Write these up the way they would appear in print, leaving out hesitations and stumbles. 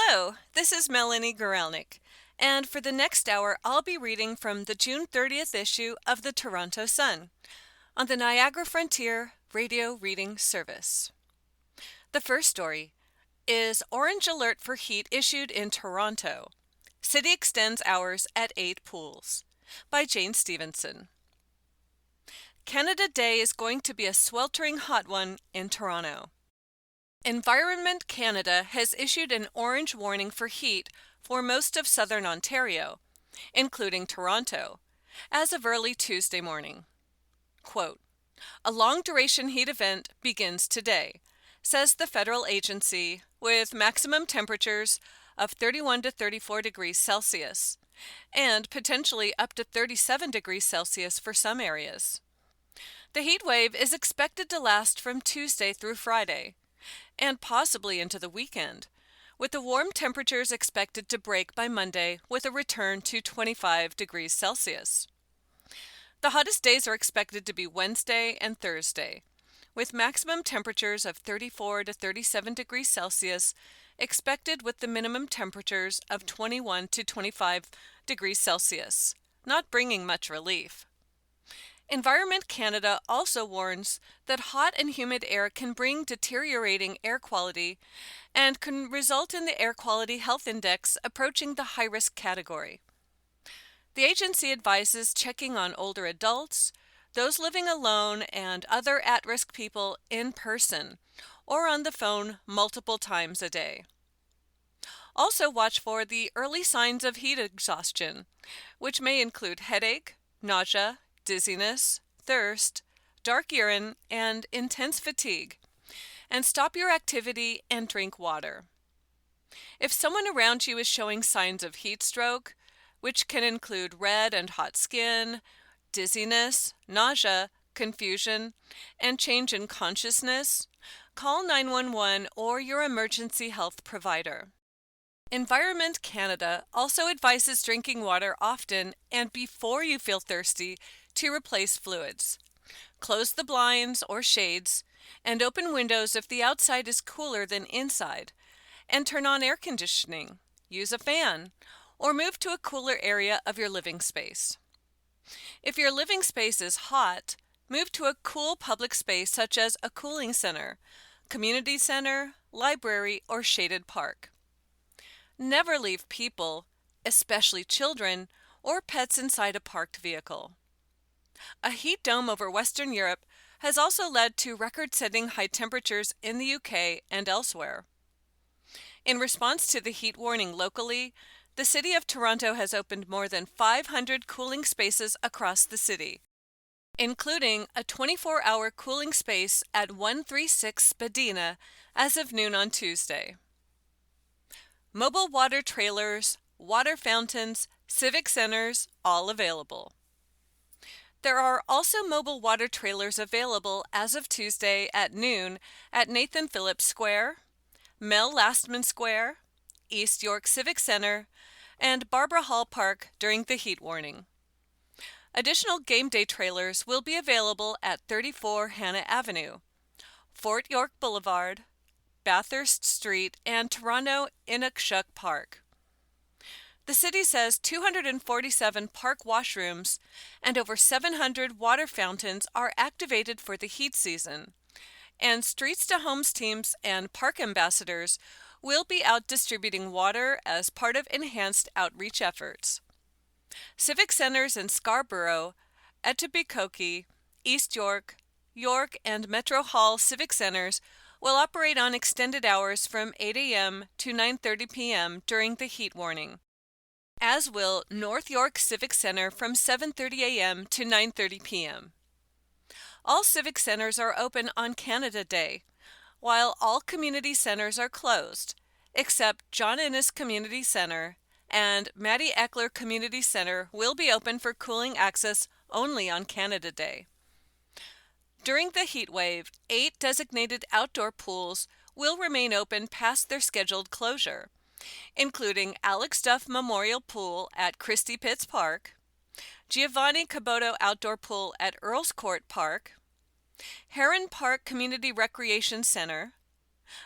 Hello, this is Melanie Guralnik, and for the next hour I'll be reading from the June 30th issue of the Toronto Sun on the Niagara Frontier Radio Reading Service. The first story is Orange Alert for Heat issued in Toronto. City extends hours at 8 pools by Jane Stevenson. Canada Day is going to be a sweltering hot one in Toronto. Environment Canada has issued an orange warning for heat for most of southern Ontario, including Toronto, as of early Tuesday morning. Quote, "A long-duration heat event begins today," says the federal agency, with maximum temperatures of 31 to 34 degrees Celsius, and potentially up to 37 degrees Celsius for some areas. The heat wave is expected to last from Tuesday through Friday, and possibly into the weekend, with the warm temperatures expected to break by Monday with a return to 25 degrees Celsius. The hottest days are expected to be Wednesday and Thursday, with maximum temperatures of 34 to 37 degrees Celsius expected with the minimum temperatures of 21 to 25 degrees Celsius, not bringing much relief. Environment Canada also warns that hot and humid air can bring deteriorating air quality and can result in the Air Quality Health Index approaching the high-risk category. The agency advises checking on older adults, those living alone, and other at-risk people in person or on the phone multiple times a day. Also watch for the early signs of heat exhaustion, which may include headache, nausea, dizziness, thirst, dark urine, and intense fatigue, and stop your activity and drink water. If someone around you is showing signs of heat stroke, which can include red and hot skin, dizziness, nausea, confusion, and change in consciousness, call 911 or your emergency health provider. Environment Canada also advises drinking water often and before you feel thirsty to replace fluids. Close the blinds or shades and open windows if the outside is cooler than inside, and turn on air conditioning, use a fan, or move to a cooler area of your living space. If your living space is hot, move to a cool public space such as a cooling center, community center, library, or shaded park. Never leave people, especially children, or pets inside a parked vehicle. A heat dome over Western Europe has also led to record-setting high temperatures in the UK and elsewhere. In response to the heat warning locally, the City of Toronto has opened more than 500 cooling spaces across the city, including a 24-hour cooling space at 136 Spadina as of noon on Tuesday. Mobile water trailers, water fountains, civic centers, all available. There are also mobile water trailers available as of Tuesday at noon at Nathan Phillips Square, Mel Lastman Square, East York Civic Center, and Barbara Hall Park during the heat warning. Additional game day trailers will be available at 34 Hannah Avenue, Fort York Boulevard, Bathurst Street, and Toronto Inukshuk Park. The city says 247 park washrooms and over 700 water fountains are activated for the heat season, and Streets to Homes teams and park ambassadors will be out distributing water as part of enhanced outreach efforts. Civic centers in Scarborough, Etobicoke, East York, York, and Metro Hall civic centers will operate on extended hours from 8 a.m. to 9:30 p.m. during the heat warning, as will North York Civic Center from 7:30 a.m. to 9:30 p.m. All civic centers are open on Canada Day, while all community centers are closed, except John Innes Community Center and Maddie Eckler Community Center will be open for cooling access only on Canada Day. During the heat wave, 8 designated outdoor pools will remain open past their scheduled closure, including Alex Duff Memorial Pool at Christie Pitts Park, Giovanni Caboto Outdoor Pool at Earls Court Park, Heron Park Community Recreation Center,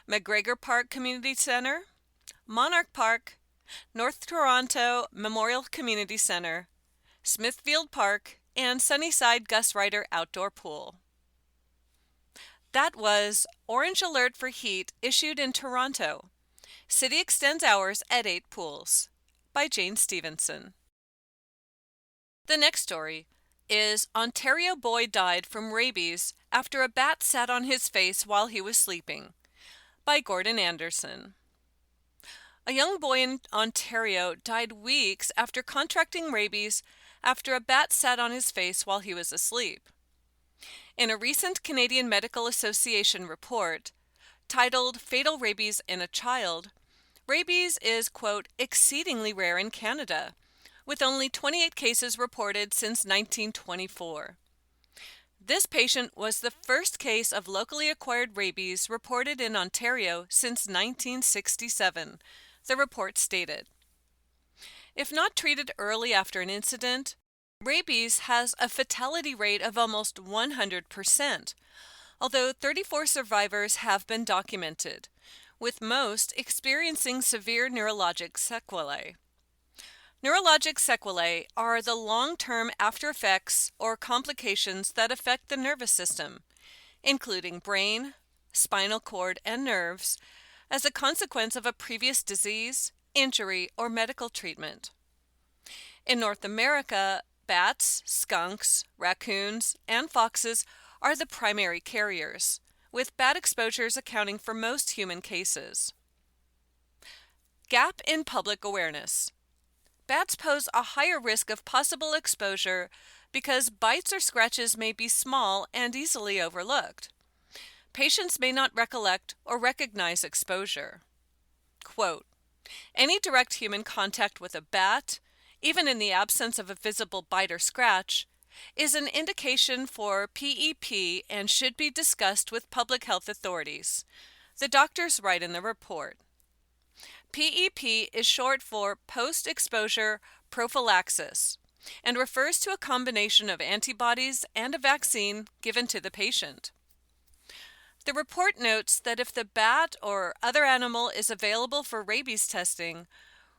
McGregor Park Community Center, Monarch Park, North Toronto Memorial Community Center, Smithfield Park, and Sunnyside Gus Ryder Outdoor Pool. That was Orange Alert for Heat issued in Toronto. City extends hours at 8 pools by Jane Stevenson. The next story is Ontario boy died from rabies after a bat sat on his face while he was sleeping by Gordon Anderson. A young boy in Ontario died weeks after contracting rabies after a bat sat on his face while he was asleep. In a recent Canadian Medical Association report titled Fatal Rabies in a Child, rabies is, quote, exceedingly rare in Canada, with only 28 cases reported since 1924. This patient was the first case of locally acquired rabies reported in Ontario since 1967, the report stated. If not treated early after an incident, rabies has a fatality rate of almost 100%, although 34 survivors have been documented, with most experiencing severe neurologic sequelae. Neurologic sequelae are the long-term after effects or complications that affect the nervous system, including brain, spinal cord, and nerves, as a consequence of a previous disease, injury, or medical treatment. In North America, bats, skunks, raccoons, and foxes are the primary carriers, with bat exposures accounting for most human cases. Gap in public awareness. Bats pose a higher risk of possible exposure because bites or scratches may be small and easily overlooked. Patients may not recollect or recognize exposure. Quote, any direct human contact with a bat, even in the absence of a visible bite or scratch, is an indication for PEP and should be discussed with public health authorities, the doctors write in the report. PEP is short for post-exposure prophylaxis and refers to a combination of antibodies and a vaccine given to the patient. The report notes that if the bat or other animal is available for rabies testing,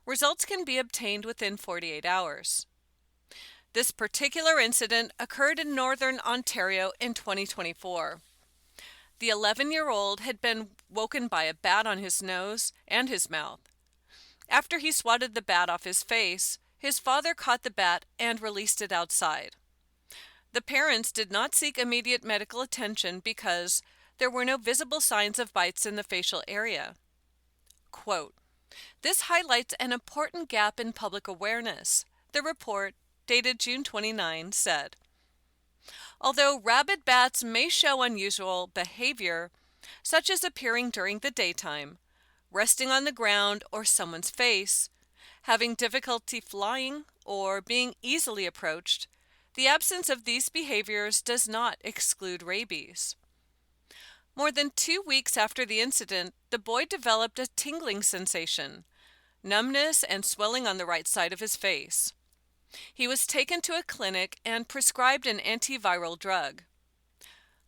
results can be obtained within 48 hours. This particular incident occurred in Northern Ontario in 2024. The 11-year-old had been woken by a bat on his nose and his mouth. After he swatted the bat off his face, his father caught the bat and released it outside. The parents did not seek immediate medical attention because there were no visible signs of bites in the facial area. Quote, this highlights an important gap in public awareness, the report, dated June 29, said. Although rabid bats may show unusual behavior, such as appearing during the daytime, resting on the ground or someone's face, having difficulty flying, or being easily approached, the absence of these behaviors does not exclude rabies. More than 2 weeks after the incident, the boy developed a tingling sensation, numbness and swelling on the right side of his face. He was taken to a clinic and prescribed an antiviral drug.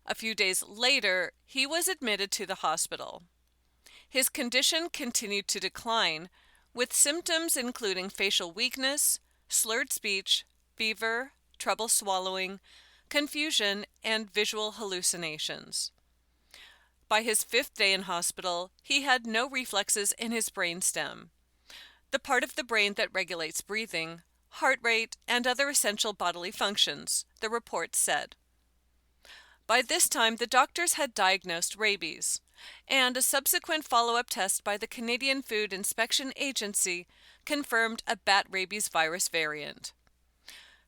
A few days later, he was admitted to the hospital. His condition continued to decline, with symptoms including facial weakness, slurred speech, fever, trouble swallowing, confusion, and visual hallucinations. By his 5th day in hospital, he had no reflexes in his brainstem, the part of the brain that regulates breathing, heart rate, and other essential bodily functions, the report said. By this time, the doctors had diagnosed rabies, and a subsequent follow-up test by the Canadian Food Inspection Agency confirmed a bat rabies virus variant.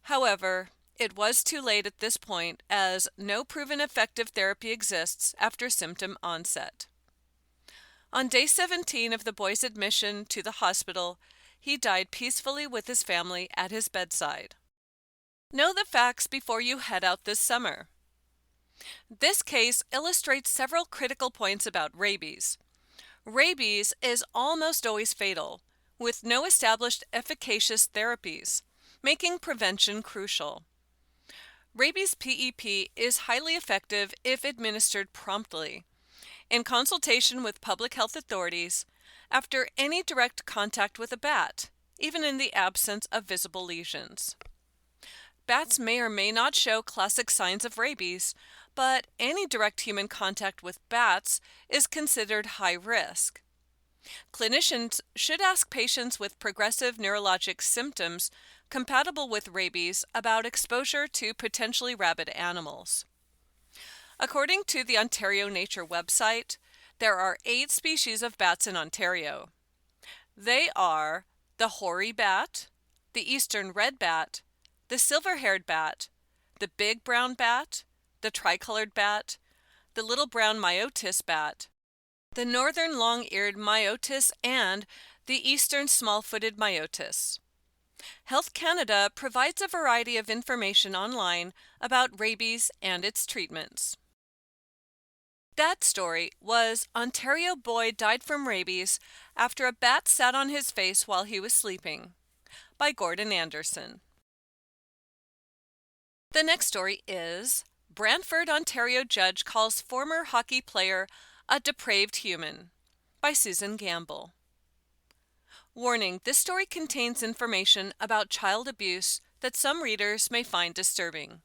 However, it was too late at this point, as no proven effective therapy exists after symptom onset. On day 17 of the boy's admission to the hospital, he died peacefully with his family at his bedside. Know the facts before you head out this summer. This case illustrates several critical points about rabies. Rabies is almost always fatal, with no established efficacious therapies, making prevention crucial. Rabies PEP is highly effective if administered promptly, in consultation with public health authorities, after any direct contact with a bat, even in the absence of visible lesions. Bats may or may not show classic signs of rabies, but any direct human contact with bats is considered high risk. Clinicians should ask patients with progressive neurologic symptoms compatible with rabies about exposure to potentially rabid animals. According to the Ontario Nature website, there are 8 species of bats in Ontario. They are the hoary bat, the eastern red bat, the silver-haired bat, the big brown bat, the tricolored bat, the little brown Myotis bat, the northern long-eared Myotis, and the eastern small-footed Myotis. Health Canada provides a variety of information online about rabies and its treatments. That story was Ontario Boy Died from Rabies After a Bat Sat on His Face While He Was Sleeping by Gordon Anderson. The next story is Brantford, Ontario Judge Calls Former Hockey Player a Depraved Human by Susan Gamble. Warning: this story contains information about child abuse that some readers may find disturbing.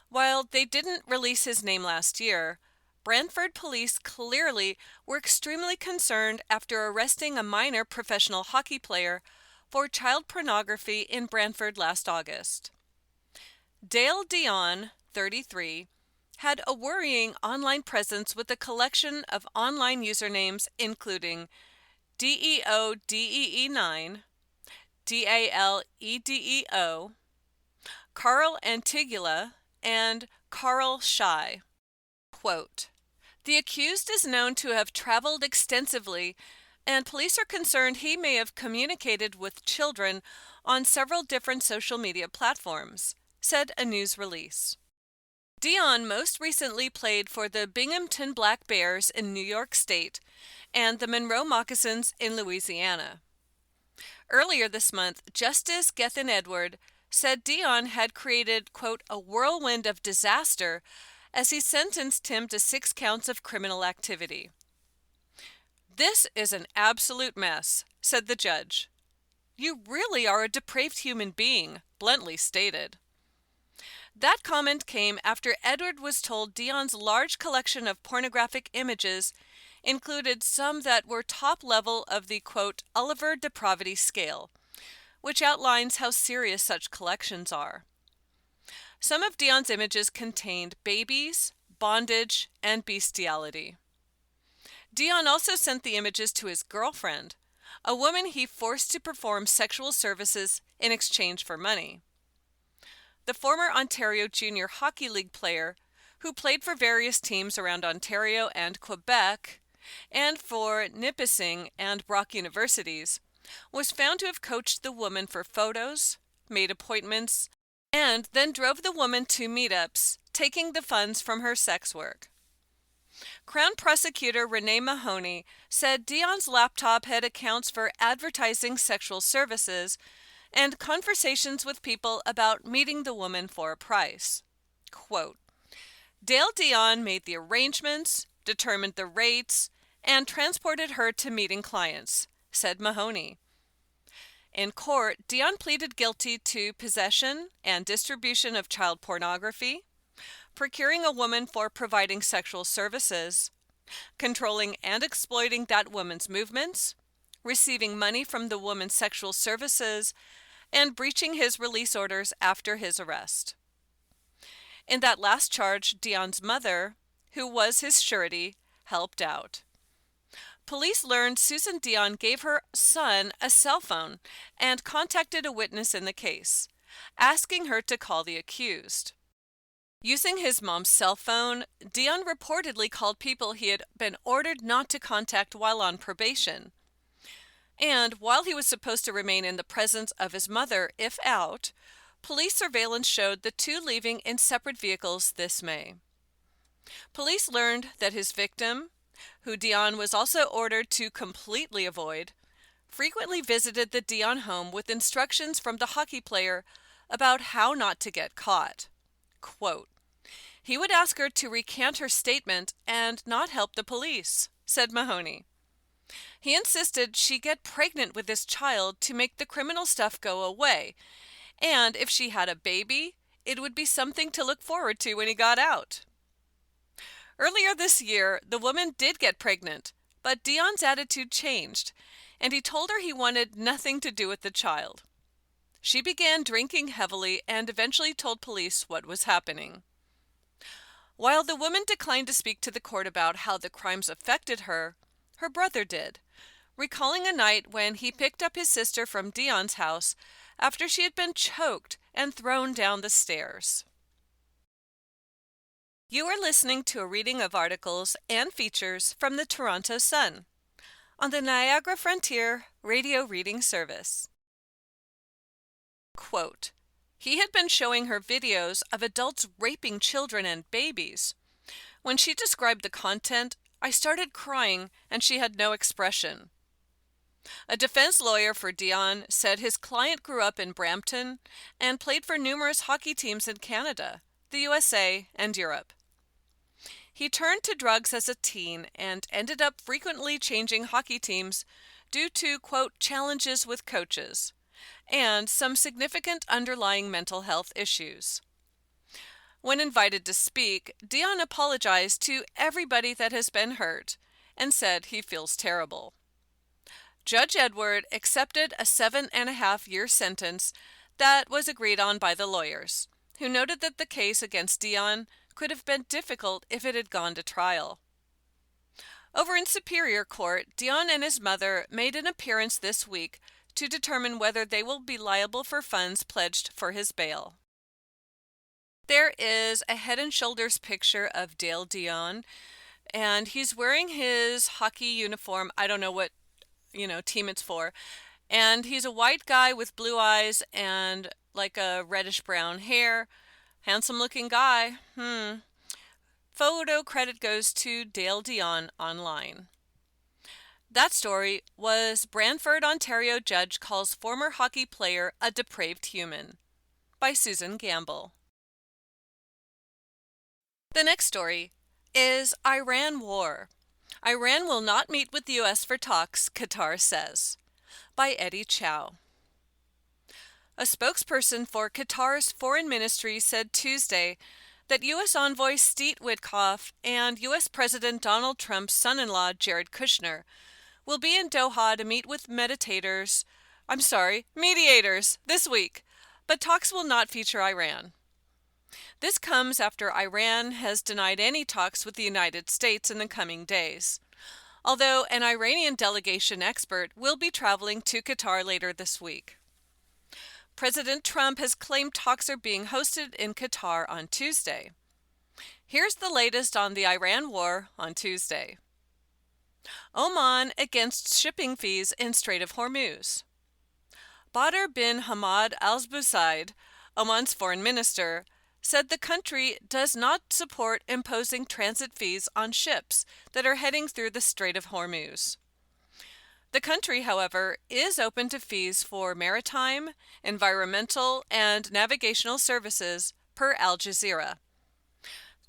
While they didn't release his name last year, Brantford police clearly were extremely concerned after arresting a minor professional hockey player for child pornography in Brantford last August. Dale Dion, 33, had a worrying online presence with a collection of online usernames including DEODEE9, DALEDEO, Carl Antigula, and Carl Shy. Quote, "The accused is known to have traveled extensively, and police are concerned he may have communicated with children on several different social media platforms," said a news release. Dion most recently played for the Binghamton Black Bears in New York State and the Monroe Moccasins in Louisiana. Earlier this month, Justice Gethin Edward said Dion had created, quote, "a whirlwind of disaster," as he sentenced him to 6 counts of criminal activity. "This is an absolute mess," said the judge. "You really are a depraved human being," bluntly stated. That comment came after Edward was told Dion's large collection of pornographic images included some that were top level of the, quote, Oliver depravity scale, which outlines how serious such collections are. Some of Dion's images contained babies, bondage, and bestiality. Dion also sent the images to his girlfriend, a woman he forced to perform sexual services in exchange for money. The former Ontario Junior Hockey League player, who played for various teams around Ontario and Quebec, and for Nipissing and Brock universities, was found to have coached the woman for photos, made appointments, and then drove the woman to meetups, taking the funds from her sex work. Crown Prosecutor Renee Mahoney said Dion's laptop had accounts for advertising sexual services and conversations with people about meeting the woman for a price. Quote, "Dale Dion made the arrangements, determined the rates, and transported her to meeting clients," said Mahoney. In court, Dion pleaded guilty to possession and distribution of child pornography, procuring a woman for providing sexual services, controlling and exploiting that woman's movements, receiving money from the woman's sexual services, and breaching his release orders after his arrest. In that last charge, Dion's mother, who was his surety, helped out. Police learned Susan Dion gave her son a cell phone and contacted a witness in the case, asking her to call the accused. Using his mom's cell phone, Dion reportedly called people he had been ordered not to contact while on probation. And while he was supposed to remain in the presence of his mother if out, police surveillance showed the two leaving in separate vehicles this May. Police learned that his victim, who Dion was also ordered to completely avoid, frequently visited the Dion home with instructions from the hockey player about how not to get caught. Quote, "He would ask her to recant her statement and not help the police," said Mahoney. He insisted she get pregnant with his child to make the criminal stuff go away, and if she had a baby, it would be something to look forward to when he got out. Earlier this year, the woman did get pregnant, but Dion's attitude changed, and he told her he wanted nothing to do with the child. She began drinking heavily and eventually told police what was happening. While the woman declined to speak to the court about how the crimes affected her, her brother did, recalling a night when he picked up his sister from Dion's house after she had been choked and thrown down the stairs. You are listening to a reading of articles and features from the Toronto Sun on the Niagara Frontier Radio Reading Service. Quote, he had been showing her videos of adults raping children and babies. When she described the content, I started crying and she had no expression. A defense lawyer for Dion said his client grew up in Brampton and played for numerous hockey teams in Canada, the USA, and Europe. He turned to drugs as a teen and ended up frequently changing hockey teams due to, quote, challenges with coaches and some significant underlying mental health issues. When invited to speak, Dion apologized to everybody that has been hurt and said he feels terrible. Judge Edward accepted a 7.5-year sentence that was agreed on by the lawyers, who noted that the case against Dion could have been difficult if it had gone to trial. Over in Superior Court, Dion and his mother made an appearance this week to determine whether they will be liable for funds pledged for his bail. There is a Head and Shoulders picture of Dale Dion, and he's wearing his hockey uniform. I don't know what, team it's for. And he's a white guy with blue eyes and like a reddish brown hair. Handsome looking guy. Photo credit goes to Dale Dion Online. That story was Brantford, Ontario judge calls former hockey player a depraved human, by Susan Gamble. The next story is Iran war. Iran will not meet with the U.S. for talks, Qatar says, by Eddie Chow. A spokesperson for Qatar's foreign ministry said Tuesday that U.S. envoy Steve Witkoff and U.S. President Donald Trump's son-in-law Jared Kushner will be in Doha to meet with mediators this week, but talks will not feature Iran. This comes after Iran has denied any talks with the United States in the coming days, although an Iranian delegation expert will be traveling to Qatar later this week. President Trump has claimed talks are being hosted in Qatar on Tuesday. Here's the latest on the Iran war on Tuesday. Oman against shipping fees in Strait of Hormuz. Badr bin Hamad al-Busaid, Oman's foreign minister, said the country does not support imposing transit fees on ships that are heading through the Strait of Hormuz. The country, however, is open to fees for maritime, environmental, and navigational services, per Al Jazeera.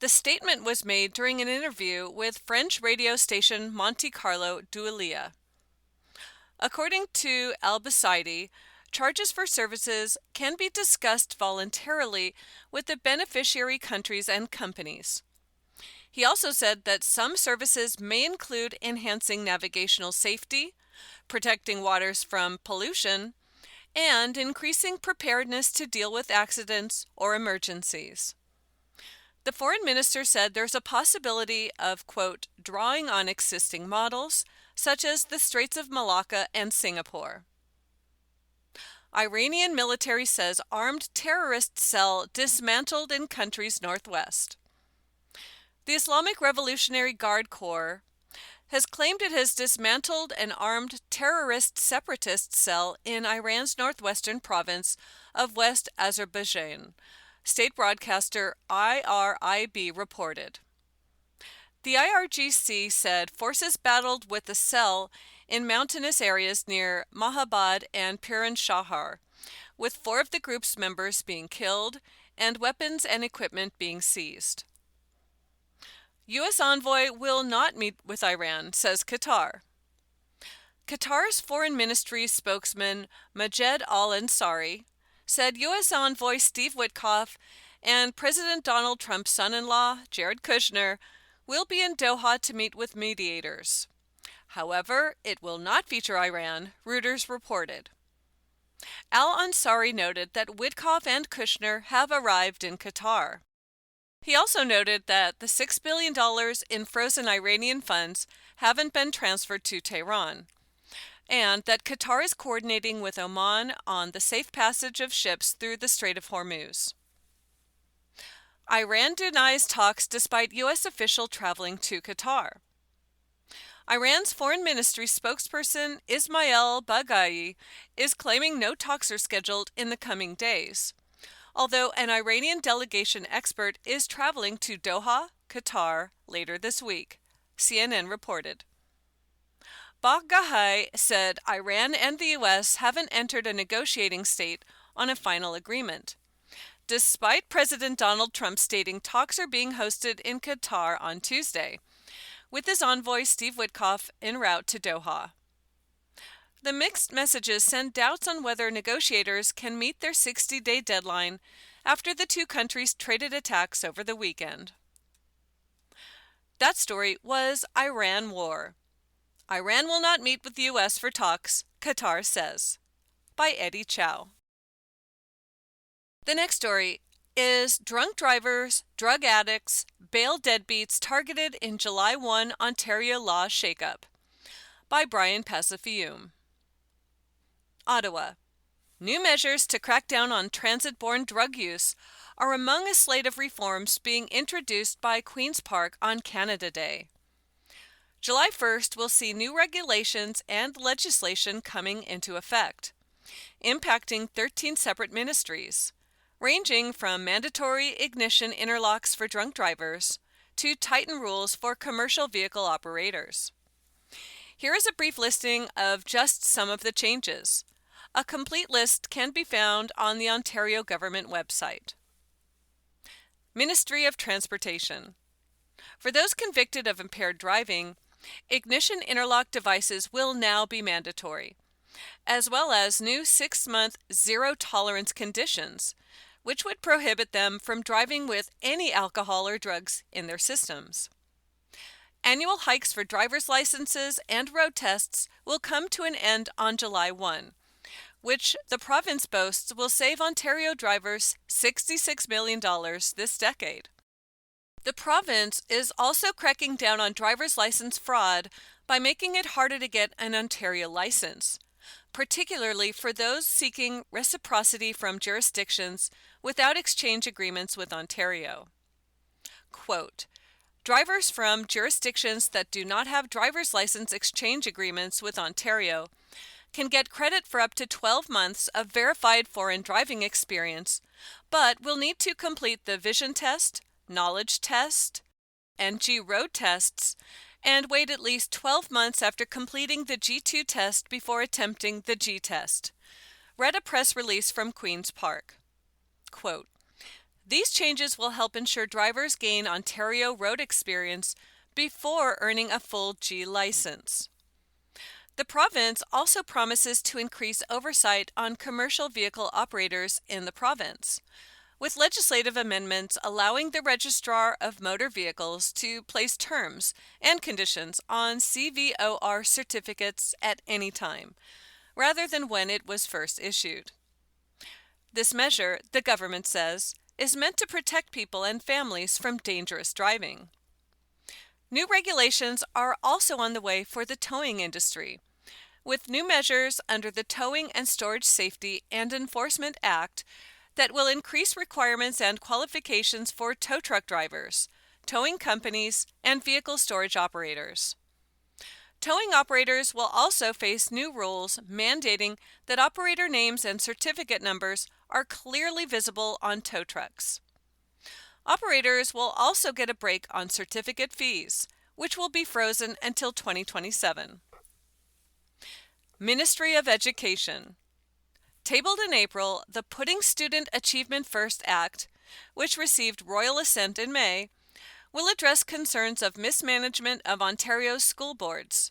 The statement was made during an interview with French radio station Monte Carlo Doualiya. According to al-Busaidi, charges for services can be discussed voluntarily with the beneficiary countries and companies. He also said that some services may include enhancing navigational safety, protecting waters from pollution, and increasing preparedness to deal with accidents or emergencies. The foreign minister said there's a possibility of, quote, drawing on existing models, such as the Straits of Malacca and Singapore. Iranian military says armed terrorist cell dismantled in country's northwest. The Islamic Revolutionary Guard Corps has claimed it has dismantled an armed terrorist separatist cell in Iran's northwestern province of West Azerbaijan, state broadcaster IRIB reported. The IRGC said forces battled with the cell in mountainous areas near Mahabad and Piran Shahar, with 4 of the group's members being killed and weapons and equipment being seized. U.S. envoy will not meet with Iran, says Qatar. Qatar's Foreign Ministry spokesman Majed Al-Ansari said U.S. Envoy Steve Witkoff and President Donald Trump's son-in-law, Jared Kushner, will be in Doha to meet with mediators. However, it will not feature Iran, Reuters reported. Al-Ansari noted that Witkoff and Kushner have arrived in Qatar. He also noted that the $6 billion in frozen Iranian funds haven't been transferred to Tehran, and that Qatar is coordinating with Oman on the safe passage of ships through the Strait of Hormuz. Iran denies talks despite U.S. official traveling to Qatar. Iran's foreign ministry spokesperson Ismail Baghai is claiming no talks are scheduled in the coming days, although an Iranian delegation expert is traveling to Doha, Qatar, later this week, CNN reported. Baghai said Iran and the U.S. haven't entered a negotiating state on a final agreement, despite President Donald Trump stating talks are being hosted in Qatar on Tuesday, with his envoy Steve Witkoff en route to Doha. The mixed messages send doubts on whether negotiators can meet their 60-day deadline after the two countries traded attacks over the weekend. That story was Iran War. Iran will not meet with the U.S. for talks, Qatar says. By Eddie Chow. The next story is Drunk Drivers, Drug Addicts, Bail Deadbeats Targeted in July 1 Ontario Law Shakeup. By Brian Pacifiume. Ottawa. New measures to crack down on transit-borne drug use are among a slate of reforms being introduced by Queen's Park on Canada Day. July 1st will see new regulations and legislation coming into effect, impacting 13 separate ministries, ranging from mandatory ignition interlocks for drunk drivers to tighten rules for commercial vehicle operators. Here is a brief listing of just some of the changes. A complete list can be found on the Ontario government website. Ministry of Transportation. For those convicted of impaired driving, ignition interlock devices will now be mandatory, as well as new 6-month zero-tolerance conditions, which would prohibit them from driving with any alcohol or drugs in their systems. Annual hikes for driver's licenses and road tests will come to an end on July 1, which the province boasts will save Ontario drivers $66 million this decade. The province is also cracking down on driver's license fraud by making it harder to get an Ontario license, particularly for those seeking reciprocity from jurisdictions without exchange agreements with Ontario. Quote, drivers from jurisdictions that do not have driver's license exchange agreements with Ontario can get credit for up to 12 months of verified foreign driving experience, but will need to complete the vision test, knowledge test, NG road tests, and wait at least 12 months after completing the G2 test before attempting the G test, read a press release from Queen's Park. Quote, these changes will help ensure drivers gain Ontario road experience before earning a full G license. The province also promises to increase oversight on commercial vehicle operators in the province, with legislative amendments allowing the Registrar of Motor Vehicles to place terms and conditions on CVOR certificates at any time, rather than when it was first issued. This measure, the government says, is meant to protect people and families from dangerous driving. New regulations are also on the way for the towing industry, with new measures under the Towing and Storage Safety and Enforcement Act that will increase requirements and qualifications for tow truck drivers, towing companies, and vehicle storage operators. Towing operators will also face new rules mandating that operator names and certificate numbers are clearly visible on tow trucks. Operators will also get a break on certificate fees, which will be frozen until 2027. Ministry of Education. Tabled in April, the Putting Student Achievement First Act, which received royal assent in May, will address concerns of mismanagement of Ontario's school boards,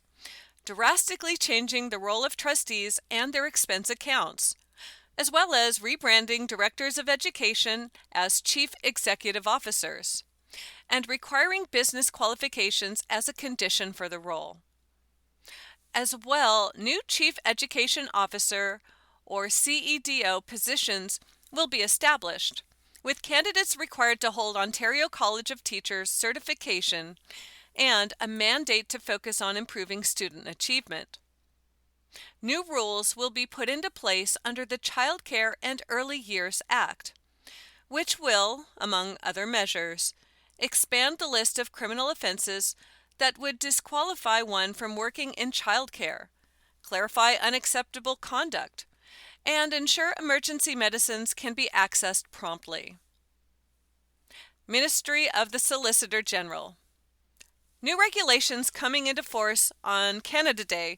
drastically changing the role of trustees and their expense accounts, as well as rebranding directors of education as chief executive officers, and requiring business qualifications as a condition for the role. As well, new chief education officer or CEDO positions will be established, with candidates required to hold Ontario College of Teachers certification and a mandate to focus on improving student achievement. New rules will be put into place under the Child Care and Early Years Act, which will, among other measures, expand the list of criminal offenses that would disqualify one from working in childcare, clarify unacceptable conduct, and ensure emergency medicines can be accessed promptly. Ministry of the Solicitor General. New regulations coming into force on Canada Day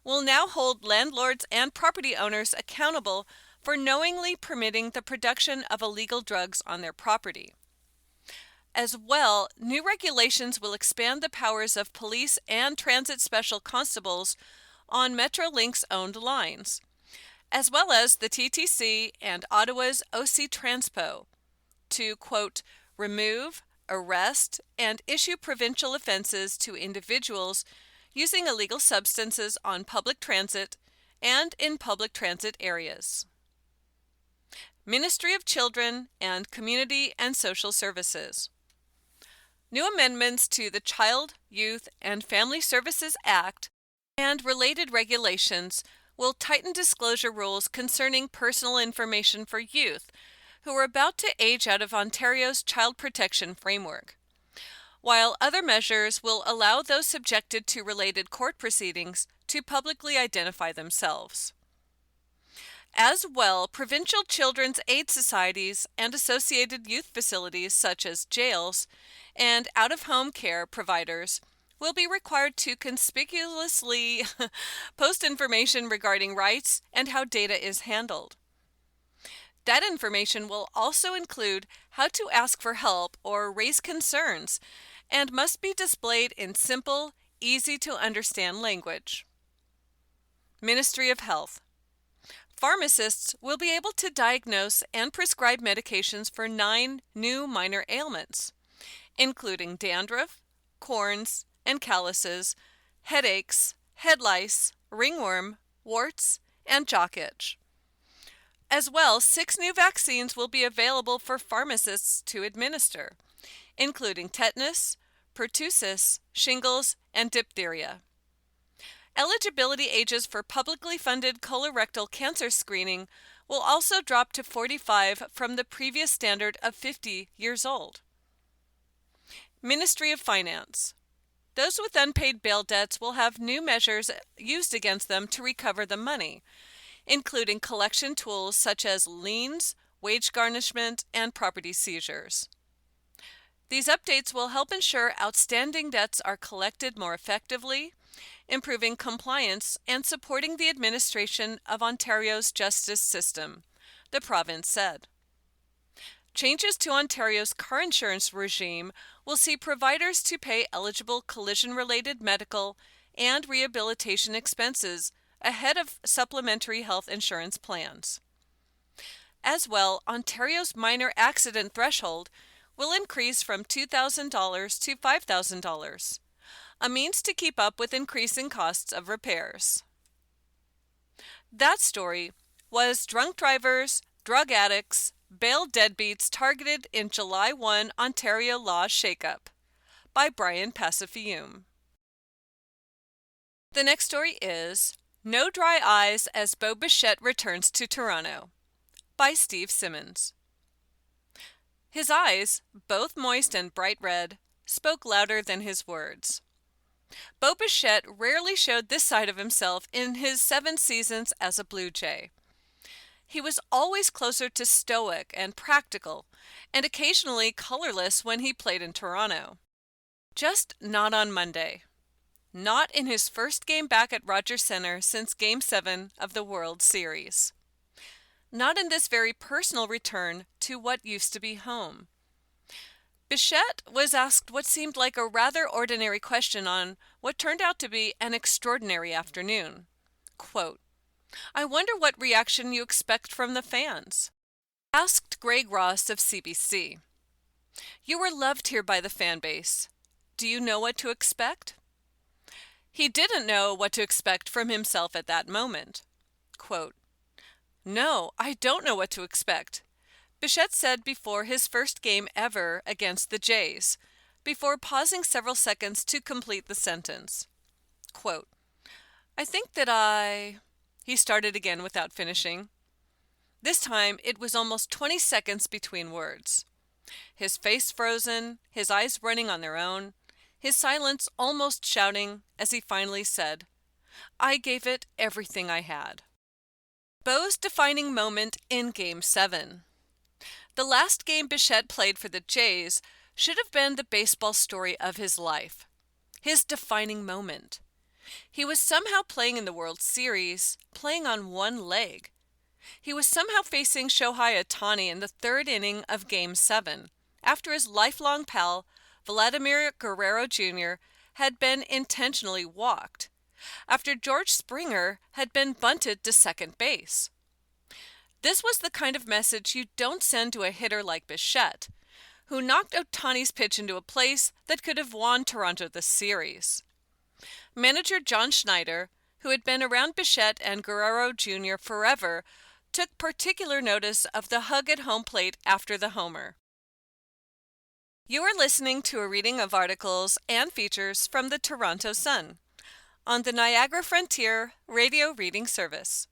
will now hold landlords and property owners accountable for knowingly permitting the production of illegal drugs on their property. As well, new regulations will expand the powers of police and transit special constables on Metrolinx owned lines, as well as the TTC and Ottawa's OC Transpo, to, quote, remove, arrest, and issue provincial offenses to individuals using illegal substances on public transit and in public transit areas. Ministry of Children and Community and Social Services. New amendments to the Child, Youth, and Family Services Act and related regulations will tighten disclosure rules concerning personal information for youth who are about to age out of Ontario's child protection framework, while other measures will allow those subjected to related court proceedings to publicly identify themselves. As well, provincial children's aid societies and associated youth facilities such as jails and out-of-home care providers will be required to conspicuously post information regarding rights and how data is handled. That information will also include how to ask for help or raise concerns and must be displayed in simple, easy-to-understand language. Ministry of Health. Pharmacists will be able to diagnose and prescribe medications for 9 new minor ailments, including dandruff, corns and calluses, headaches, head lice, ringworm, warts, and jock itch. As well, 6 new vaccines will be available for pharmacists to administer, including tetanus, pertussis, shingles, and diphtheria. Eligibility ages for publicly funded colorectal cancer screening will also drop to 45 from the previous standard of 50 years old. Ministry of Finance. Those with unpaid bail debts will have new measures used against them to recover the money, including collection tools such as liens, wage garnishment, and property seizures. These updates will help ensure outstanding debts are collected more effectively, improving compliance and supporting the administration of Ontario's justice system, the province said. Changes to Ontario's car insurance regime will see providers to pay eligible collision-related medical and rehabilitation expenses ahead of supplementary health insurance plans. As well, Ontario's minor accident threshold will increase from $2,000 to $5,000, a means to keep up with increasing costs of repairs. That story was Drunk Drivers, Drug Addicts, Bail Deadbeats Targeted in July 1 Ontario Law Shakeup by Brian Pacifiume. The next story is No Dry Eyes as Beau Bichette Returns to Toronto by Steve Simmons. His eyes, both moist and bright red, spoke louder than his words. Beau Bichette rarely showed this side of himself in his 7 seasons as a Blue Jay. He was always closer to stoic and practical, and occasionally colorless when he played in Toronto. Just not on Monday. Not in his first game back at Rogers Centre since Game 7 of the World Series. Not in this very personal return to what used to be home. Bichette was asked what seemed like a rather ordinary question on what turned out to be an extraordinary afternoon. Quote, "I wonder what reaction you expect from the fans?" Asked Greg Ross of CBC. "You were loved here by the fan base. Do you know what to expect?" He didn't know what to expect from himself at that moment. Quote, "No, I don't know what to expect," Bichette said before his first game ever against the Jays, before pausing several seconds to complete the sentence. Quote, "I think that He started again without finishing. This time it was almost 20 seconds between words. His face frozen, his eyes running on their own, his silence almost shouting as he finally said, "I gave it everything I had." Bo's defining moment in Game 7. The last game Bichette played for the Jays should have been the baseball story of his life. His defining moment. He was somehow playing in the World Series, playing on one leg. He was somehow facing Shohei Ohtani in the third inning of Game 7, after his lifelong pal, Vladimir Guerrero Jr., had been intentionally walked, after George Springer had been bunted to second base. This was the kind of message you don't send to a hitter like Bichette, who knocked Ohtani's pitch into a place that could have won Toronto the series. Manager John Schneider, who had been around Bichette and Guerrero Jr. forever, took particular notice of the hug at home plate after the homer. You are listening to a reading of articles and features from the Toronto Sun on the Niagara Frontier Radio Reading Service.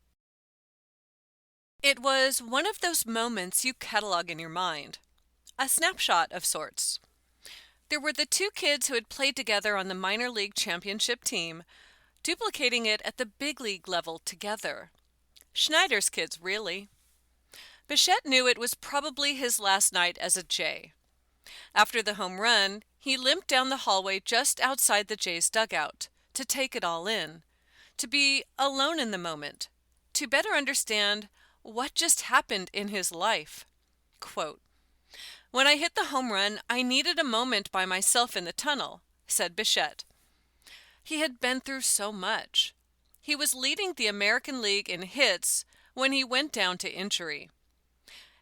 It was one of those moments you catalog in your mind, a snapshot of sorts. There were the two kids who had played together on the minor league championship team, duplicating it at the big league level together. Schneider's kids, really. Bichette knew it was probably his last night as a Jay. After the home run, he limped down the hallway just outside the Jays' dugout to take it all in, to be alone in the moment, to better understand what just happened in his life. Quote, "When I hit the home run, I needed a moment by myself in the tunnel," said Bichette. He had been through so much. He was leading the American League in hits when he went down to injury.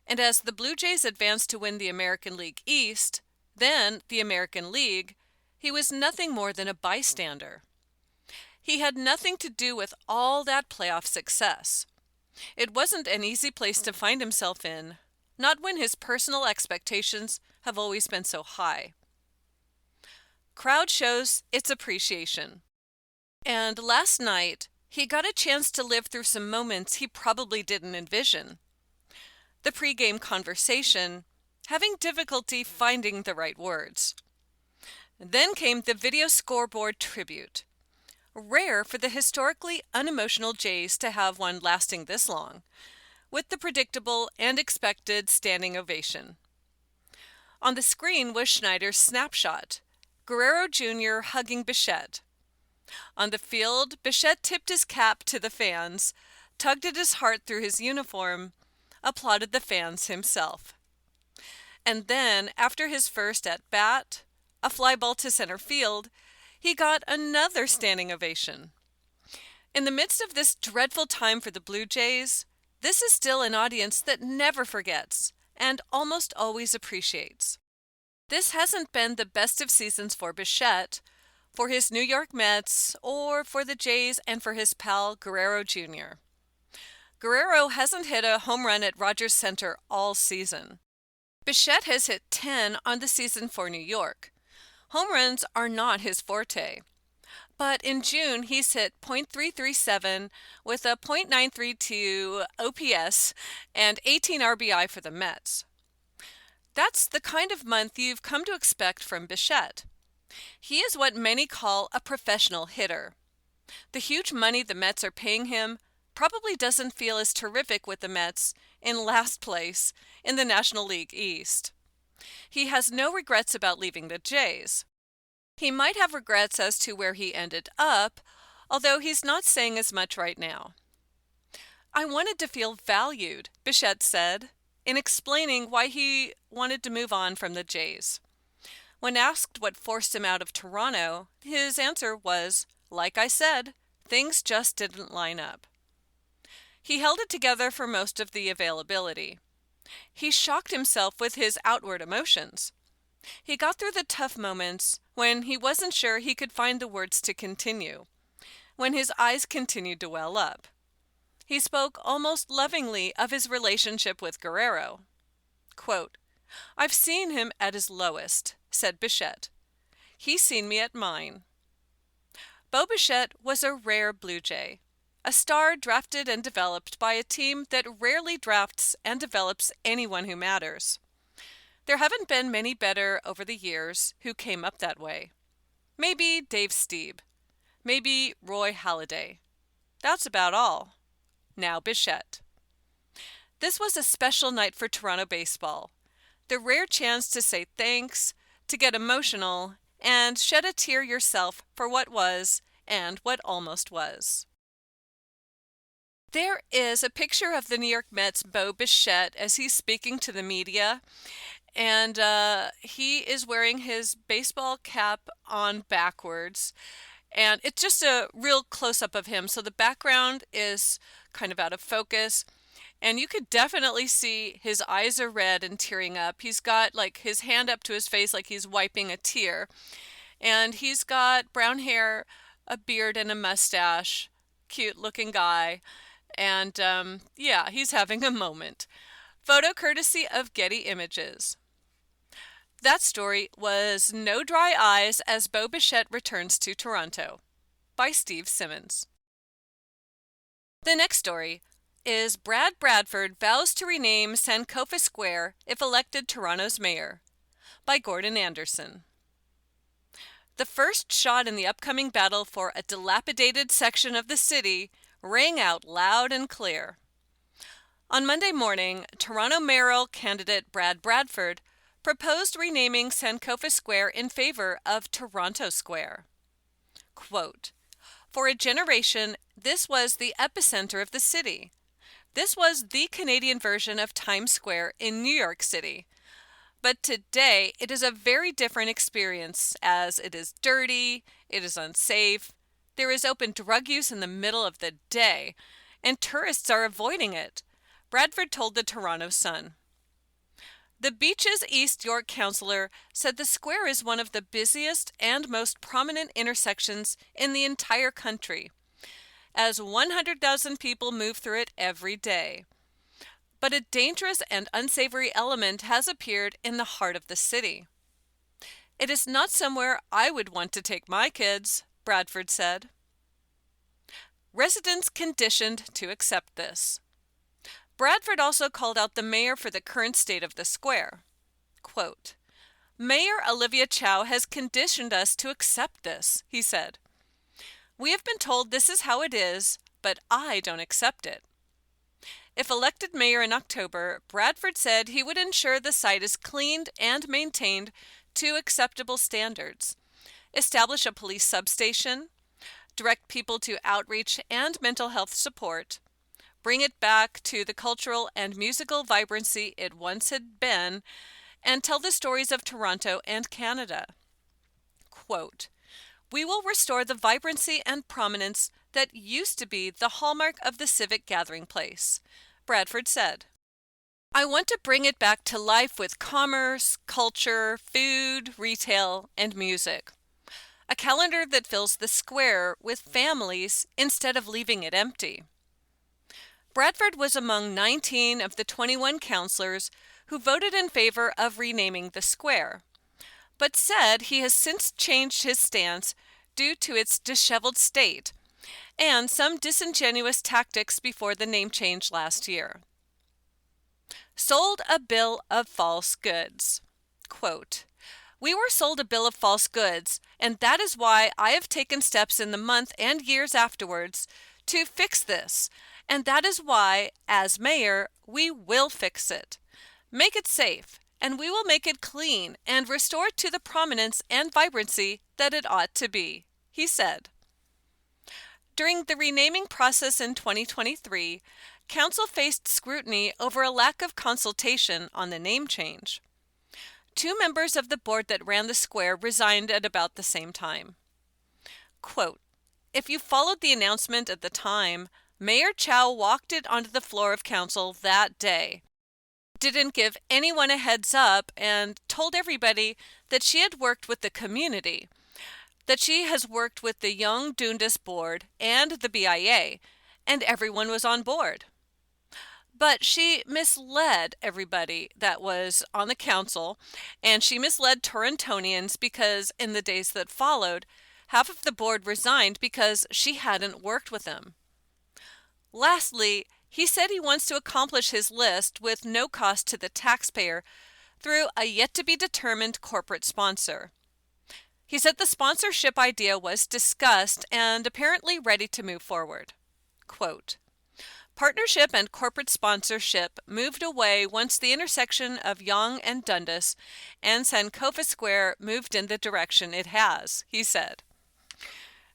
And as the Blue Jays advanced to win the American League East, then the American League, he was nothing more than a bystander. He had nothing to do with all that playoff success. It wasn't an easy place to find himself in, not when his personal expectations have always been so high. Crowd shows its appreciation. And last night, he got a chance to live through some moments he probably didn't envision. The pregame conversation, having difficulty finding the right words. Then came the video scoreboard tribute. Rare for the historically unemotional Jays to have one lasting this long, with the predictable and expected standing ovation. On the screen was Schneider's snapshot, Guerrero Jr. hugging Bichette. On the field, Bichette tipped his cap to the fans, tugged at his heart through his uniform, applauded the fans himself. And then, after his first at-bat, a fly ball to center field, he got another standing ovation. In the midst of this dreadful time for the Blue Jays, this is still an audience that never forgets and almost always appreciates. This hasn't been the best of seasons for Bichette, for his New York Mets, or for the Jays and for his pal Guerrero Jr. Guerrero hasn't hit a home run at Rogers Center all season. Bichette has hit 10 on the season for New York. Home runs are not his forte. But in June, he's hit .337 with a .932 OPS and 18 RBI for the Mets. That's the kind of month you've come to expect from Bichette. He is what many call a professional hitter. The huge money the Mets are paying him probably doesn't feel as terrific with the Mets in last place in the National League East. He has no regrets about leaving the Jays. He might have regrets as to where he ended up, although he's not saying as much right now. "I wanted to feel valued," Bichette said, in explaining why he wanted to move on from the Jays. When asked what forced him out of Toronto, his answer was, "Like I said, things just didn't line up." He held it together for most of the availability. He shocked himself with his outward emotions. He got through the tough moments when he wasn't sure he could find the words to continue, when his eyes continued to well up. He spoke almost lovingly of his relationship with Guerrero. Quote, "I've seen him at his lowest," said Bichette. "He's seen me at mine." Bo Bichette was a rare Blue Jay, a star drafted and developed by a team that rarely drafts and develops anyone who matters. There haven't been many better over the years who came up that way. Maybe Dave Stieb. Maybe Roy Halladay. That's about all. Now Bichette. This was a special night for Toronto baseball. The rare chance to say thanks, to get emotional, and shed a tear yourself for what was and what almost was. There is a picture of the New York Mets' Bo Bichette as he's speaking to the media, and he is wearing his baseball cap on backwards, and it's just a real close-up of him, so the background is kind of out of focus, and you could definitely see his eyes are red and tearing up. He's got like his hand up to his face like he's wiping a tear, and he's got brown hair, a beard, and a mustache. Cute looking guy. And yeah, he's having a moment. Photo courtesy of Getty Images. That story was No Dry Eyes as Bo Bichette returns to Toronto by Steve Simmons. The next story is Brad Bradford vows to rename Sankofa Square if elected Toronto's mayor by Gordon Anderson. The first shot in the upcoming battle for a dilapidated section of the city rang out loud and clear. On Monday morning, Toronto mayoral candidate Brad Bradford proposed renaming Sankofa Square in favor of Toronto Square. Quote, "For a generation, this was the epicenter of the city. This was the Canadian version of Times Square in New York City. But today, it is a very different experience as it is dirty, it is unsafe, there is open drug use in the middle of the day, and tourists are avoiding it," Bradford told the Toronto Sun. The Beaches East York councillor said the square is one of the busiest and most prominent intersections in the entire country, as 100,000 people move through it every day. But a dangerous and unsavory element has appeared in the heart of the city. "It is not somewhere I would want to take my kids," Bradford said. Residents conditioned to accept this. Bradford also called out the mayor for the current state of the square. Quote, "Mayor Olivia Chow has conditioned us to accept this," he said. "We have been told this is how it is, but I don't accept it." If elected mayor in October, Bradford said he would ensure the site is cleaned and maintained to acceptable standards, establish a police substation, direct people to outreach and mental health support, bring it back to the cultural and musical vibrancy it once had been, and tell the stories of Toronto and Canada. Quote, "We will restore the vibrancy and prominence that used to be the hallmark of the civic gathering place," Bradford said. "I want to bring it back to life with commerce, culture, food, retail, and music. A calendar that fills the square with families instead of leaving it empty." Bradford was among 19 of the 21 councillors who voted in favor of renaming the square, but said he has since changed his stance due to its disheveled state and some disingenuous tactics before the name change last year. Sold a bill of false goods. Quote, "We were sold a bill of false goods, and that is why I have taken steps in the month and years afterwards to fix this, and that is why, as mayor, we will fix it, make it safe, and we will make it clean and restore it to the prominence and vibrancy that it ought to be," he said. During the renaming process in 2023, Council faced scrutiny over a lack of consultation on the name change. two members of the board that ran the square resigned at about the same time. Quote, "If you followed the announcement at the time, Mayor Chow walked it onto the floor of council that day. Didn't give anyone a heads up and told everybody that she had worked with the community, that she has worked with the Young Dundas Board and the BIA, and everyone was on board. But she misled everybody that was on the council, and she misled Torontonians because in the days that followed, half of the board resigned because she hadn't worked with them. Lastly, he said he wants to accomplish his list with no cost to the taxpayer through a yet-to-be-determined corporate sponsor. He said the sponsorship idea was discussed and apparently ready to move forward. Quote, "Partnership and corporate sponsorship moved away once the intersection of Yonge and Dundas and Sankofa Square moved in the direction it has," he said.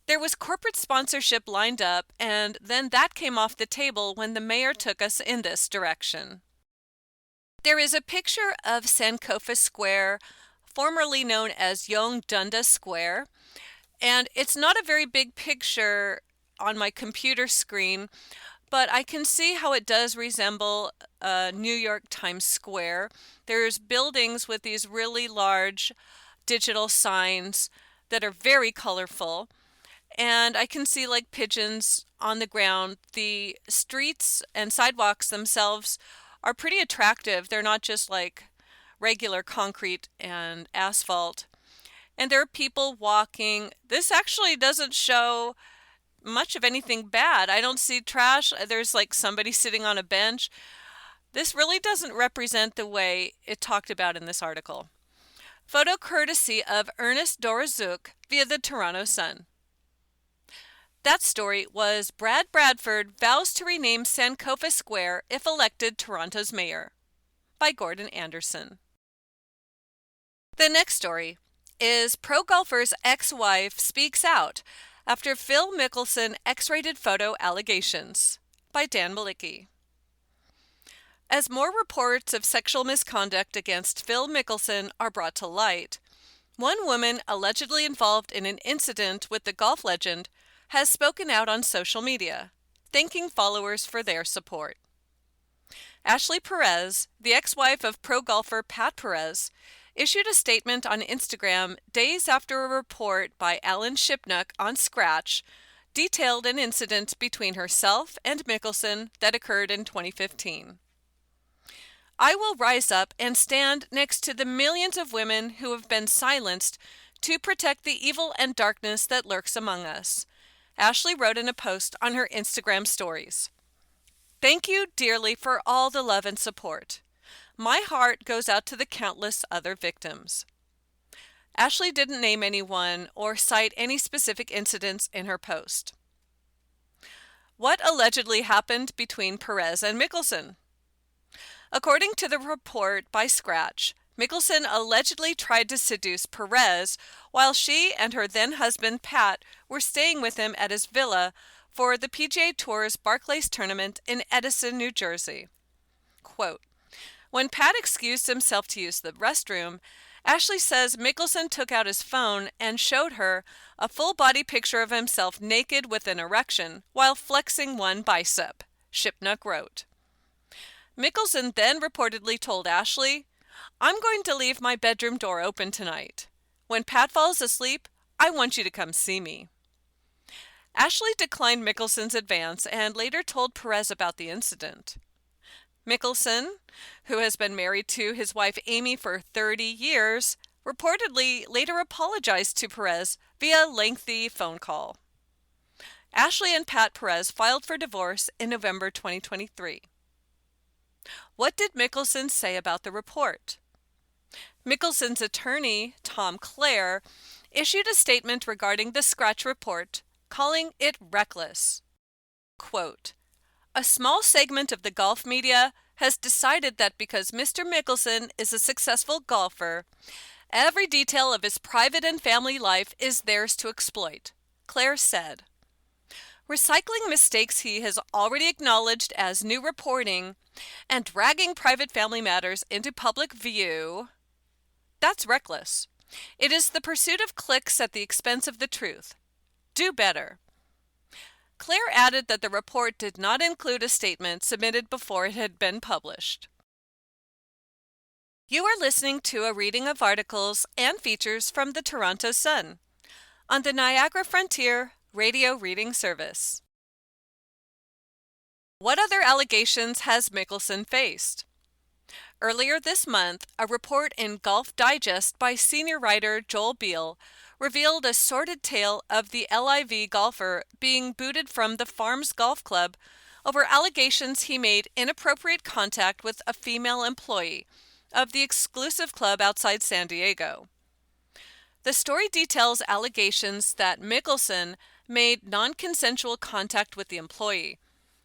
"There was corporate sponsorship lined up, and then that came off the table when the mayor took us in this direction." There is a picture of Sankofa Square, formerly known as Yonge Dundas Square, and it's not a very big picture on my computer screen, but I can see how it does resemble New York Times Square. There's buildings with these really large digital signs that are very colorful, and I can see like pigeons on the ground. The streets and sidewalks themselves are pretty attractive. They're not just like regular concrete and asphalt. And there are people walking. This actually doesn't show much of anything bad. I don't see trash. There's like somebody sitting on a bench. This really doesn't represent the way it talked about in this article. Photo courtesy of Ernest Dorazuk via the Toronto Sun. That story was Brad Bradford vows to rename Sankofa Square if elected Toronto's mayor, by Gordon Anderson. The next story is pro golfer's ex-wife speaks out after Phil Mickelson X-rated photo allegations, by Dan Malicki. As more reports of sexual misconduct against Phil Mickelson are brought to light, one woman allegedly involved in an incident with the golf legend has spoken out on social media, thanking followers for their support. Ashley Perez, the ex-wife of pro golfer Pat Perez, issued a statement on Instagram days after a report by Alan Shipnuck on Scratch detailed an incident between herself and Mickelson that occurred in 2015. "I will rise up and stand next to the millions of women who have been silenced to protect the evil and darkness that lurks among us," Ashley wrote in a post on her Instagram stories. "Thank you dearly for all the love and support. My heart goes out to the countless other victims." Ashley didn't name anyone or cite any specific incidents in her post. What allegedly happened between Perez and Mickelson? According to the report by Scratch, Mickelson allegedly tried to seduce Perez while she and her then-husband Pat were staying with him at his villa for the PGA Tour's Barclays tournament in Edison, New Jersey. Quote, "When Pat excused himself to use the restroom, Ashley says Mickelson took out his phone and showed her a full-body picture of himself naked with an erection while flexing one bicep," Shipnuck wrote. Mickelson then reportedly told Ashley, "I'm going to leave my bedroom door open tonight. When Pat falls asleep, I want you to come see me." Ashley declined Mickelson's advance and later told Perez about the incident. Mickelson, who has been married to his wife Amy for 30 years, reportedly later apologized to Perez via a lengthy phone call. Ashley and Pat Perez filed for divorce in November 2023. What did Mickelson say about the report? Mickelson's attorney, Tom Clare, issued a statement regarding the Scratch report, calling it reckless. Quote, "A small segment of the golf media has decided that because Mr. Mickelson is a successful golfer, every detail of his private and family life is theirs to exploit," Clare said. Recycling mistakes he has already acknowledged as new reporting and dragging private family matters into public view, That's reckless. It is the pursuit of clicks at the expense of the truth. Do better. Claire added that the report did not include a statement submitted before it had been published. You are listening to a reading of articles and features from the Toronto Sun on the Niagara Frontier Radio Reading Service. What other allegations has Mickelson faced? Earlier this month, a report in Golf Digest by senior writer Joel Beal revealed a sordid tale of the LIV golfer being booted from the Farms Golf Club over allegations he made inappropriate contact with a female employee of the exclusive club outside San Diego. The story details allegations that Mickelson made non-consensual contact with the employee,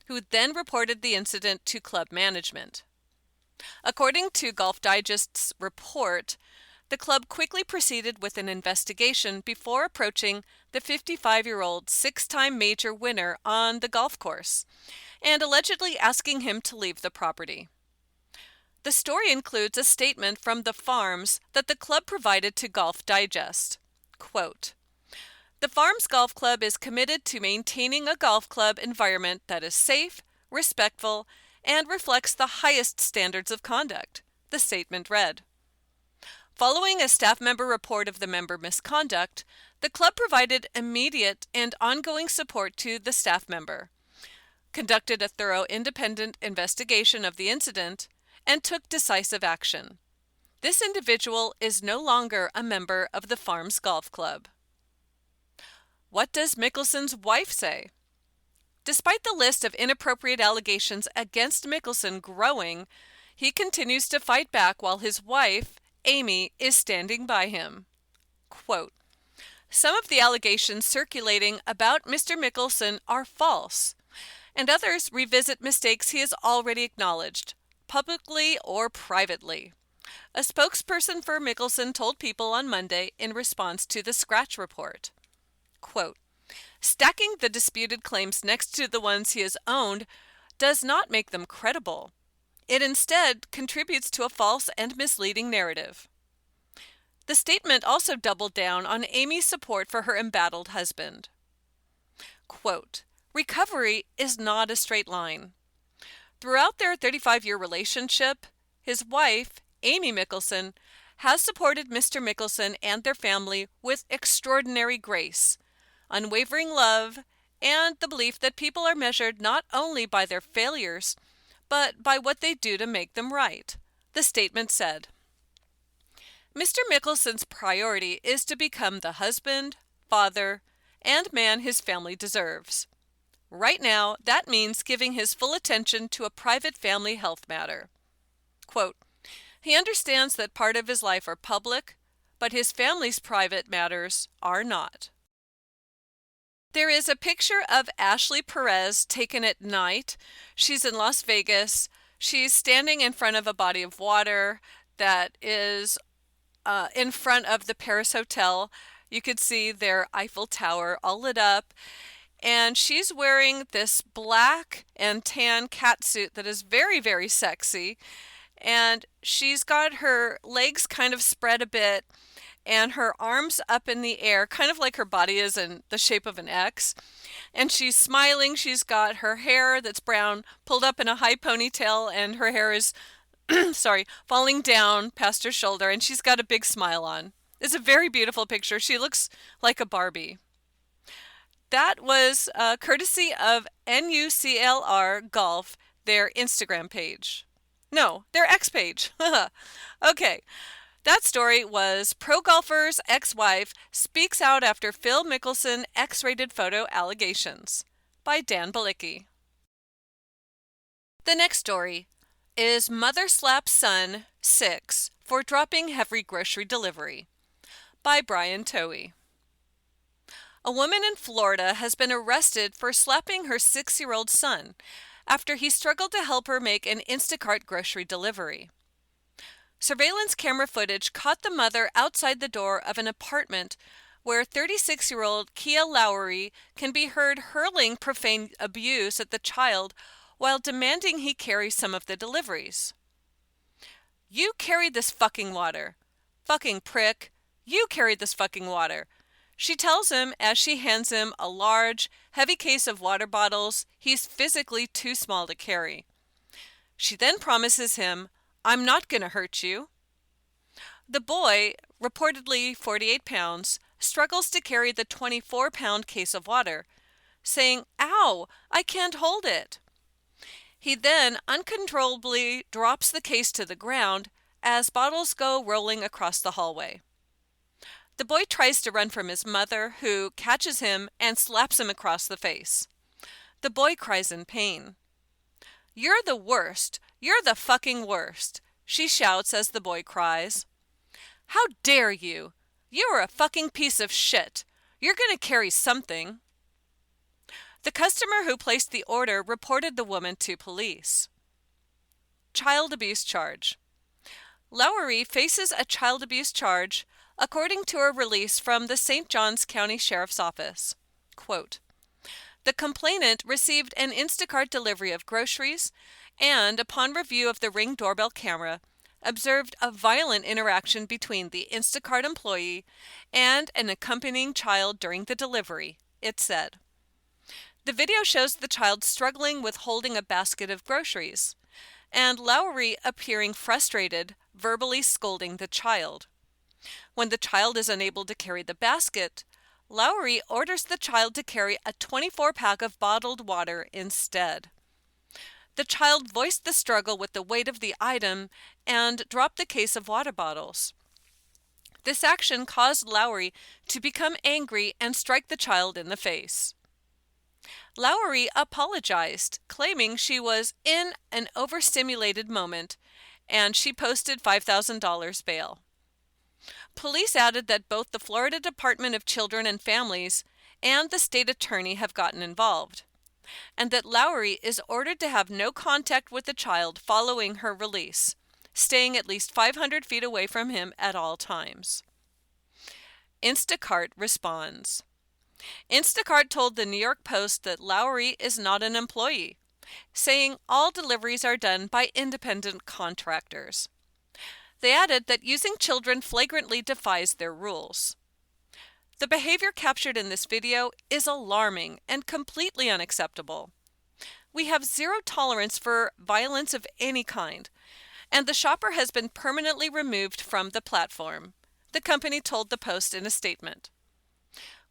who then reported the incident to club management. According to Golf Digest's report, the club quickly proceeded with an investigation before approaching the 55-year-old six-time major winner on the golf course and allegedly asking him to leave the property. The story includes a statement from the Farms that the club provided to Golf Digest. Quote, "The Farms Golf Club is committed to maintaining a golf club environment that is safe, respectful, and reflects the highest standards of conduct," the statement read. Following a staff member report of the member misconduct, the club provided immediate and ongoing support to the staff member, conducted a thorough independent investigation of the incident, and took decisive action. This individual is no longer a member of the Farms Golf Club. What does Mickelson's wife say? Despite the list of inappropriate allegations against Mickelson growing, he continues to fight back while his wife, Amy, is standing by him. Quote, "Some of the allegations circulating about Mr. Mickelson are false, and others revisit mistakes he has already acknowledged, publicly or privately," a spokesperson for Mickelson told People on Monday in response to the Scratch report. Quote, "Stacking the disputed claims next to the ones he has owned does not make them credible. It instead contributes to a false and misleading narrative." The statement also doubled down on Amy's support for her embattled husband. Quote, "Recovery is not a straight line. Throughout their 35-year relationship, his wife, Amy Mickelson, has supported Mr. Mickelson and their family with extraordinary grace, unwavering love, and the belief that people are measured not only by their failures, but by what they do to make them right," the statement said. Mr. Mickelson's priority is to become the husband, father, and man his family deserves. Right now, that means giving his full attention to a private family health matter. Quote, "He understands that part of his life are public, but his family's private matters are not." There is a picture of Ashley Perez taken at night. She's in Las Vegas. She's standing in front of a body of water that is in front of the Paris Hotel. You could see their Eiffel Tower all lit up. And she's wearing this black and tan catsuit that is very, very sexy. And she's got her legs kind of spread a bit and her arms up in the air, kind of like her body is in the shape of an X. And she's smiling. She's got her hair that's brown pulled up in a high ponytail, and her hair is, falling down past her shoulder, and she's got a big smile on. It's a very beautiful picture. She looks like a Barbie. That was courtesy of NUCLR Golf, their Instagram page. No, their X page. Okay. That story was Pro Golfer's Ex-Wife Speaks Out After Phil Mickelson X-Rated Photo Allegations by Dan Balicki. The next story is Mother Slaps Son 6 for Dropping Heavy Grocery Delivery by Brian Toey. A woman in Florida has been arrested for slapping her 6-year-old son after he struggled to help her make an Instacart grocery delivery. Surveillance camera footage caught the mother outside the door of an apartment where 36-year-old Kia Lowry can be heard hurling profane abuse at the child while demanding he carry some of the deliveries. "You carry this fucking water. "Fucking prick, you carried this fucking water," she tells him as she hands him a large, heavy case of water bottles he's physically too small to carry. She then promises him, "I'm not gonna hurt you." The boy, reportedly 48 pounds, struggles to carry the 24-pound case of water, saying, "Ow, I can't hold it." He then uncontrollably drops the case to the ground as bottles go rolling across the hallway. The boy tries to run from his mother, who catches him and slaps him across the face. The boy cries in pain. "You're the worst. You're the fucking worst," she shouts as the boy cries. "How dare you? You're a fucking piece of shit. You're gonna carry something." The customer who placed the order reported the woman to police. Child abuse charge. Lowery faces a child abuse charge, according to a release from the St. Johns County Sheriff's Office. Quote, "The complainant received an Instacart delivery of groceries and, upon review of the Ring doorbell camera, observed a violent interaction between the Instacart employee and an accompanying child during the delivery," it said. The video shows the child struggling with holding a basket of groceries, and Lowery appearing frustrated, verbally scolding the child. When the child is unable to carry the basket, Lowery orders the child to carry a 24-pack of bottled water instead. The child voiced the struggle with the weight of the item and dropped the case of water bottles. This action caused Lowery to become angry and strike the child in the face. Lowery apologized, claiming she was in an overstimulated moment, and she posted $5,000 bail. Police added that both the Florida Department of Children and Families and the state attorney have gotten involved, and that Lowery is ordered to have no contact with the child following her release, staying at least 500 feet away from him at all times. Instacart responds. Instacart told the New York Post that Lowery is not an employee, saying all deliveries are done by independent contractors. They added that using children flagrantly defies their rules. The behavior captured in this video is alarming and completely unacceptable. We have zero tolerance for violence of any kind, and the shopper has been permanently removed from the platform, the company told the Post in a statement.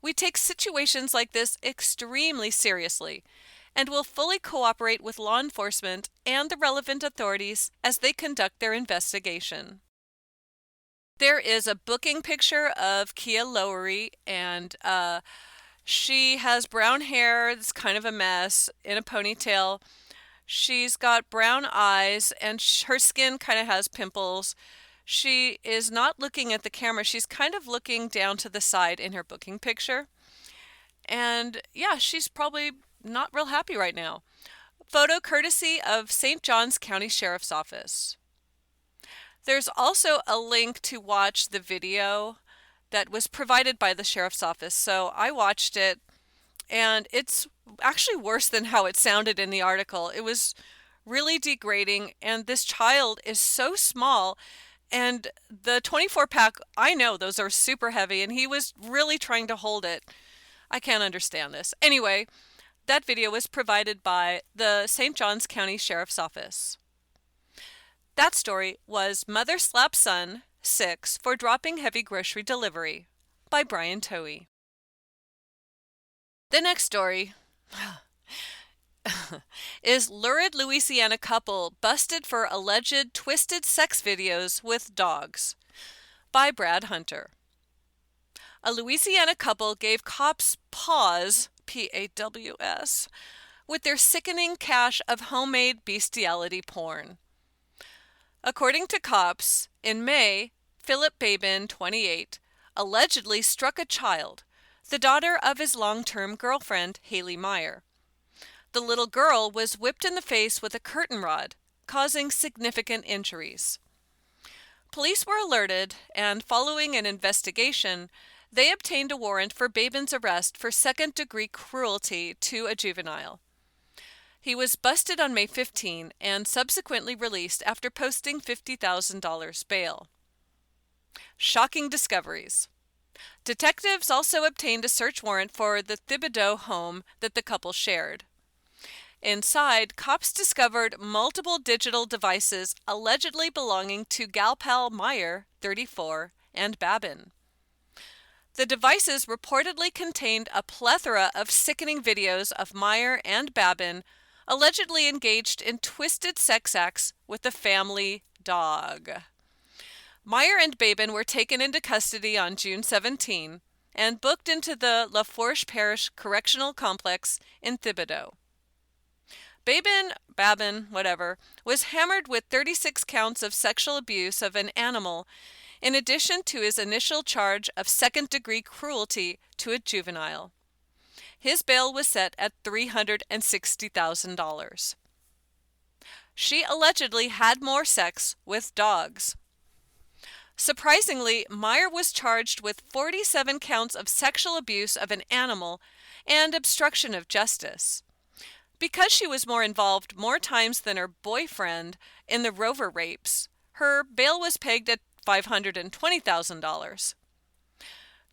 "We take situations like this extremely seriously and will fully cooperate with law enforcement and the relevant authorities as they conduct their investigation." There is a booking picture of Kia Lowery, and she has brown hair. It's kind of a mess, in a ponytail. She's got brown eyes, and her skin kind of has pimples. She is not looking at the camera. She's kind of looking down to the side in her booking picture. And yeah, she's probably not real happy right now. Photo courtesy of St. Johns County Sheriff's Office. There's also a link to watch the video that was provided by the Sheriff's Office. So I watched it, and it's actually worse than how it sounded in the article. It was really degrading, and this child is so small, and the 24-pack, I know those are super heavy, and he was really trying to hold it. I can't understand this. Anyway, that video was provided by the St. Johns County Sheriff's Office. That story was Mother Slaps Son, 6, for dropping heavy grocery delivery by Brian Toey. The next story is lurid Louisiana couple busted for alleged twisted sex videos with dogs by Brad Hunter. A Louisiana couple gave cops pause, P-A-W-S, with their sickening cache of homemade bestiality porn. According to cops, in May, Philip Babin, 28, allegedly struck a child, the daughter of his long-term girlfriend, Haley Meyer. The little girl was whipped in the face with a curtain rod, causing significant injuries. Police were alerted, and following an investigation, they obtained a warrant for Babin's arrest for second-degree cruelty to a juvenile. He was busted on May 15 and subsequently released after posting $50,000 bail. Shocking discoveries. Detectives also obtained a search warrant for the Thibodaux home that the couple shared. Inside, cops discovered multiple digital devices allegedly belonging to Galpal Meyer, 34, and Babin. The devices reportedly contained a plethora of sickening videos of Meyer and Babin allegedly engaged in twisted sex acts with the family dog. Meyer and Babin were taken into custody on June 17 and booked into the La Fourche Parish Correctional Complex in Thibodaux. Babin, whatever, was hammered with 36 counts of sexual abuse of an animal, in addition to his initial charge of second-degree cruelty to a juvenile. His bail was set at $360,000. She allegedly had more sex with dogs. Surprisingly, Meyer was charged with 47 counts of sexual abuse of an animal and obstruction of justice. Because she was involved more times than her boyfriend in the Rover rapes, her bail was pegged at $520,000.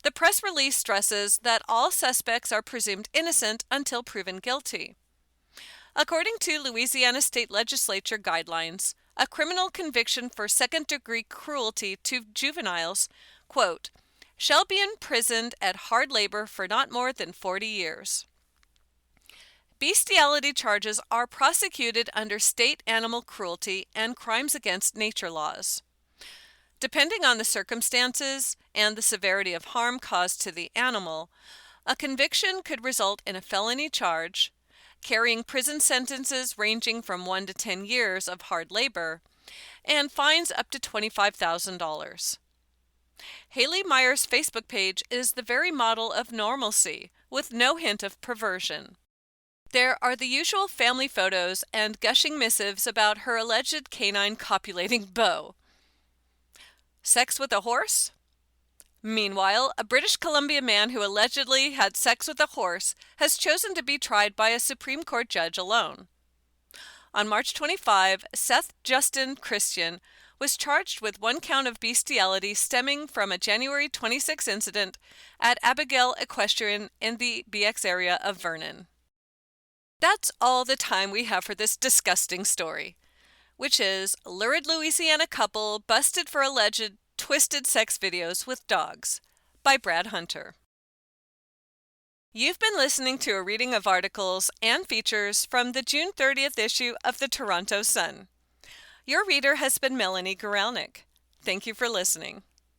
The press release stresses that all suspects are presumed innocent until proven guilty. According to Louisiana State Legislature guidelines, a criminal conviction for second-degree cruelty to juveniles, quote, shall be imprisoned at hard labor for not more than 40 years. Bestiality charges are prosecuted under state animal cruelty and crimes against nature laws. Depending on the circumstances and the severity of harm caused to the animal, a conviction could result in a felony charge, carrying prison sentences ranging from 1 to 10 years of hard labor, and fines up to $25,000. Haley Meyer's Facebook page is the very model of normalcy, with no hint of perversion. There are the usual family photos and gushing missives about her alleged canine copulating beau. Sex with a horse? Meanwhile, a British Columbia man who allegedly had sex with a horse has chosen to be tried by a Supreme Court judge alone. On March 25, Seth Justin Christian was charged with 1 count of bestiality stemming from a January 26 incident at Abigail Equestrian in the BX area of Vernon. That's all the time we have for this disgusting story, which is Lurid Louisiana Couple Busted for Alleged Twisted Sex Videos with Dogs by Brad Hunter. You've been listening to a reading of articles and features from the June 30th issue of the Toronto Sun. Your reader has been Melanie Guralnick. Thank you for listening.